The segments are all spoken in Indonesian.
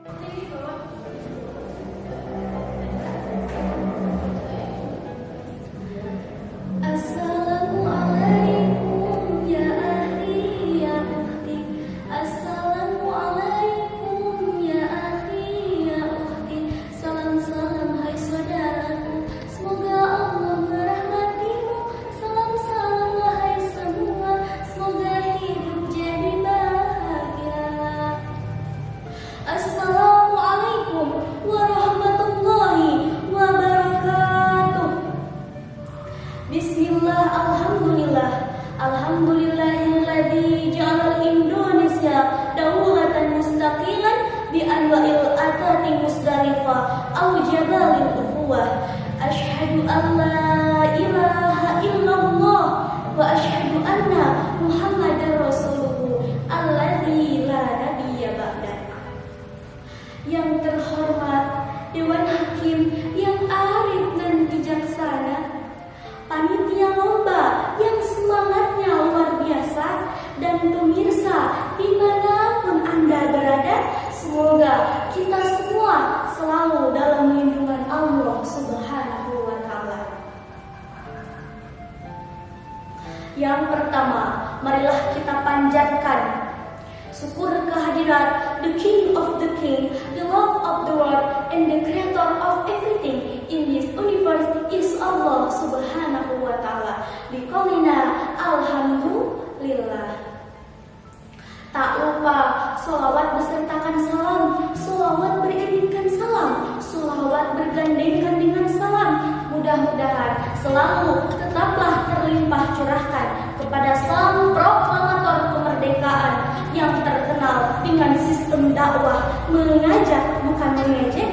Assalamualaikum ya ahli ya ukhti. Assalamualaikum ya ahli ya ukhti. Salam-salam hai saudaraku, semoga Allah merahmatimu. Salam-salam wahai semua, semoga hidup jadi bahagia. Assalamualaikum warahmatullahi wabarakatuh. Bismillah, alhamdulillah, alhamdulillahilladzi ja'ala Indonesia daulatan mustaqilan bi anwa'il atati musdalifah aw jabalil ukhuwah. Asyhadu an la ilaha illallah wa asyhadu anna Muhammadar Rasulullah alladzi la nabiyya ba'dah. Yang terhormat Dewan Hakim yang arif dan bijaksana, panitia lomba yang semangatnya luar biasa, dan pemirsa dimanapun Anda berada, semoga kita semua selalu dalam lindungan Allah Subhanahu wa Ta'ala. Yang pertama, marilah kita panjatkan syukur kehadirat the King of the King, the love of the world, and the creator of everything in this universe is Allah Subhanahu wa Ta'ala. Biqaulina alhamdulillah. Tak lupa sholawat besertakan salam, sholawat beriringkan salam, sholawat bergandengkan dengan salam. Mudah-mudahan selalu tetaplah terlimpah curahkan kepada sang proklamator kemerdekaan yang terkenal dengan sistem dakwah mengajak bukan mengejek,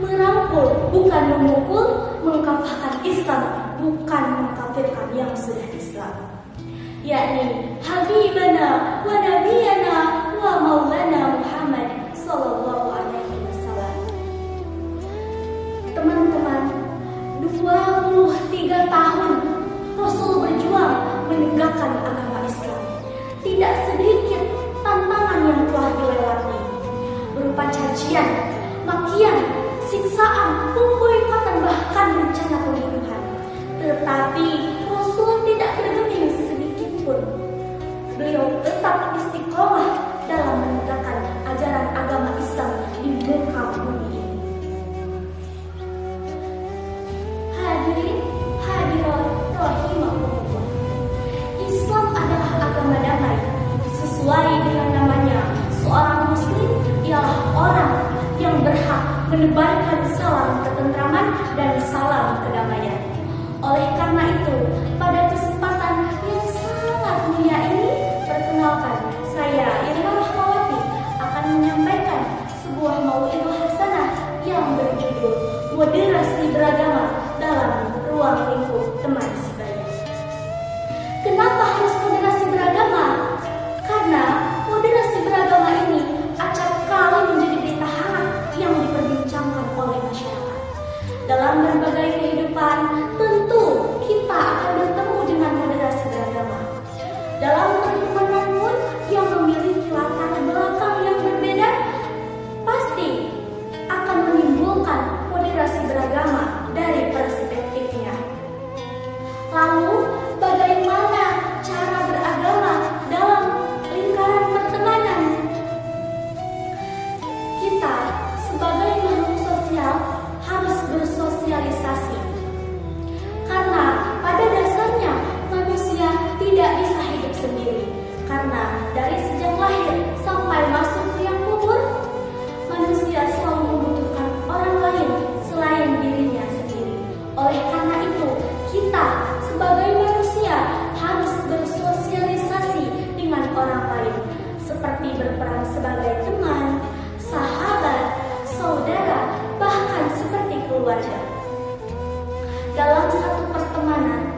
merangkul bukan memukul, mengkafahkan Islam bukan mengkafirkan yang sudah Islam, yakni Habibana wa Nabiyana wa Maulana Muhammad sallallahu alaihi wasallam. Teman-teman, 23 tahun Rasul berjuang menegakkan agama Islam. Tidak sedikit tantangan yang telah dilewati, berupa cacian, makian, siksaan, pemboikotan, bahkan rencana pembunuhan. Tetapi Rasul tidak bergeming sedikit pun. Beliau tetap istiqomah dalam menegakkan ajaran agama Islam di muka bumi ini. Hadirin hadirat rahimahullah, Islam adalah agama damai. Sesuai dengan namanya, seorang muslim ialah orang yang berhak menebarkan salam ketentraman dan salam kedamaian. Oleh karena itu, pada kesempatan yang sangat mulia ini, perkenalkan, saya Irma Rahmawati akan menyampaikan sebuah mau'izah hasanah yang berjudul Moderasi Beragama dalam Ruang Lingkup Teman Sebaya. Kenapa harus moderasi beragama? Karena moderasi beragama ini acap kali menjadi berita hangat yang diperbincangkan oleh masyarakat. Dalam berbagai kehidupan, tentu kita akan bertemu dengan moderasi beragama. Dalam pertemanan pun yang memiliki latar belakang yang berbeda, pasti akan menimbulkan moderasi beragama dari perspektifnya. Lalu, bagaimana cara beragama dalam lingkaran pertemanan? Kita sebagai makhluk sosial harus bersosialisasi. Karena pada dasarnya manusia tidak bisa hidup sendiri. Karena dari sejak lahir sampai masuk liang kubur, manusia selalu membutuhkan orang lain selain dirinya sendiri. Oleh karena itu, kita sebagai manusia harus bersosialisasi dengan orang lain, seperti berperan sebagai teman, sahabat, saudara, bahkan seperti keluarga. Dalam satu pertemanan,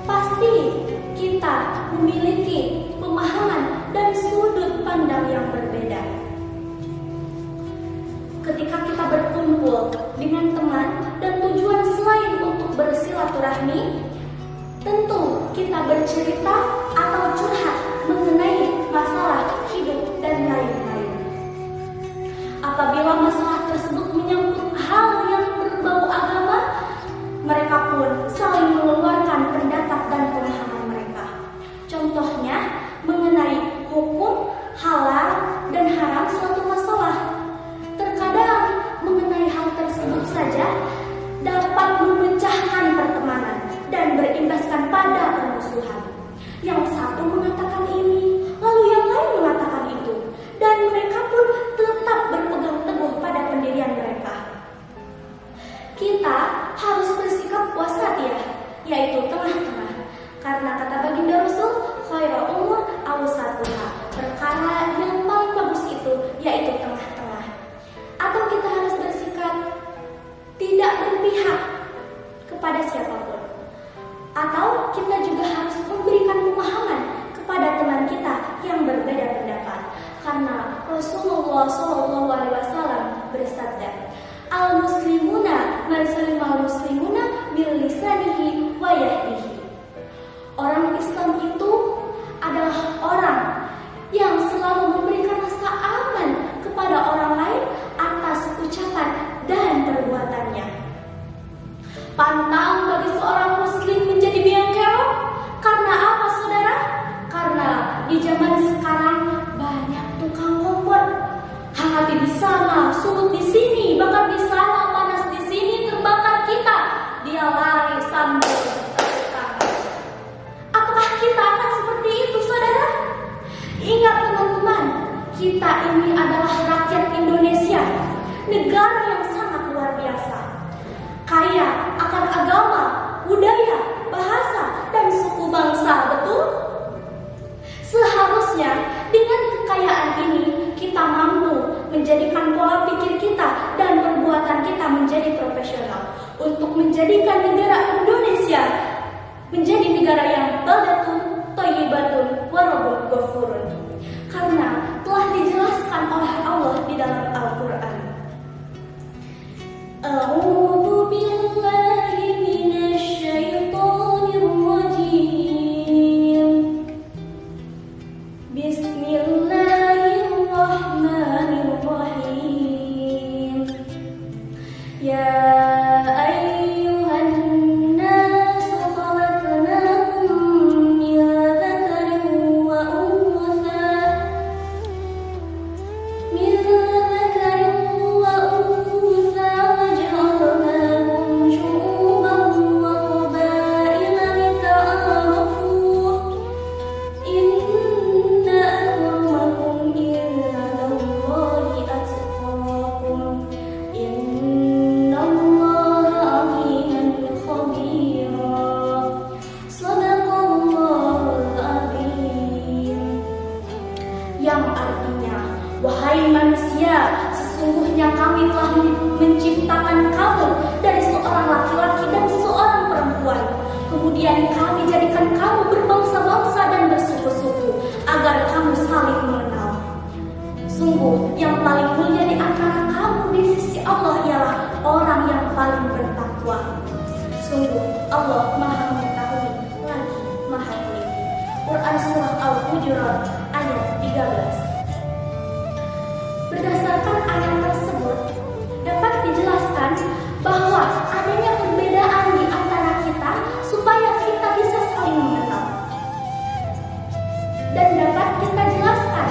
pasti kita memiliki pemahaman dan sudut pandang yang berbeda. Ketika kita berkumpul dengan teman dan tujuan selain untuk bersilaturahmi, tentu kita bercerita atau curhat mengenai masalah hidup dan lain-lain. Apabila masalah tersebut menyangkut hal yang berbau agama, mereka pun saling mengeluarkan pendapat dan pemahaman mereka. Contohnya mengenai hukum halal dan haram suatu masalah. Terkadang mengenai hal tersebut saja dapat memecahkan pertemanan dan berimbaskan pada permusuhan. Yang satu mengatakan ini, lalu yang lain mengatakan itu, dan mereka pun tetap berpegang teguh pada pendirian mereka. Kita harus bersikap wasatiyah, yaitu tengah-tengah. Karena kata baginda Rasul, khairul umur awsatuha, perkara yang paling bagus itu yaitu tengah-tengah. Atau kita harus bersikap tidak berpihak kepada siapapun. Atau kita juga harus memberikan pemahaman kepada teman kita yang berbeda pendapat. Karena Rasulullah SAW bersabda, al-muslimuna man muslimuna bil lisanihi wa yadihi. Orang Islam itu adalah orang yang selalu memberikan rasa aman kepada orang lain atas ucapan dan perbuatannya. Pantang bagi seorang muslim menjadi biang kerok. Karena apa, saudara? Karena di zaman sekarang banyak tukang kompor. Hangat di sana, surut di sini, bahkan di sana panas di sini, terbakar kita. Dia lari sambil bertepuk. Apakah kita akan seperti itu, saudara? Ingat teman-teman, kita ini adalah rakyat Indonesia, negara yang sangat luar biasa, kaya akan agama, budaya, bahasa, dan suku bangsa, betul? Seharusnya dengan kekayaan ini kita mampu menjadikan pola pikir kita dan perbuatan kita menjadi profesional untuk menjadikan negara Indonesia menjadi negara yang baldatun, thayyibatun, warabun ghafurun. Karena telah dijelaskan oleh Allah di dalam Al-Quran. A'udzu billahi minasy syaithanir rajim. Bismillahirrahmanirrahim. Ya wahai manusia, sesungguhnya kami telah menciptakan kamu dari seorang laki-laki dan seorang perempuan. Kemudian kami jadikan kamu berbangsa-bangsa dan bersuku-suku agar kamu saling mengenal. Sungguh yang paling mulia di antara kamu di sisi Allah ialah orang yang paling bertakwa. Sungguh Allah Maha Mengetahui lagi Maha Teliti. Quran Surah Al-Hujurat ayat 13. Berdasarkan ayat tersebut dapat dijelaskan bahwa adanya perbedaan di antara kita supaya kita bisa saling mengenal. Dan dapat kita jelaskan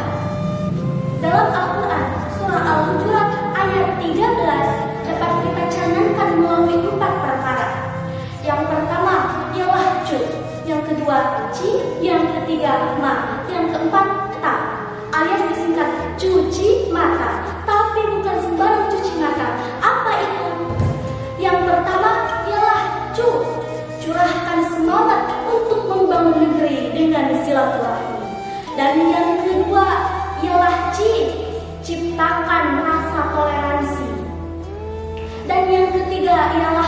dalam Al-Quran Surah Al-Hujurat ayat 13 dapat kita canangkan melalui 4 perkara. Yang pertama ialah cu, yang kedua ci, yang ketiga ma, yang keempat ta, alias disingkat cuci mata. Tapi bukan sembarang cuci mata. Apa itu? Yang pertama ialah cu, curahkan semangat untuk membangun negeri dengan silaturahmi. Dan yang kedua ialah ci, ciptakan rasa toleransi. Dan yang ketiga ialah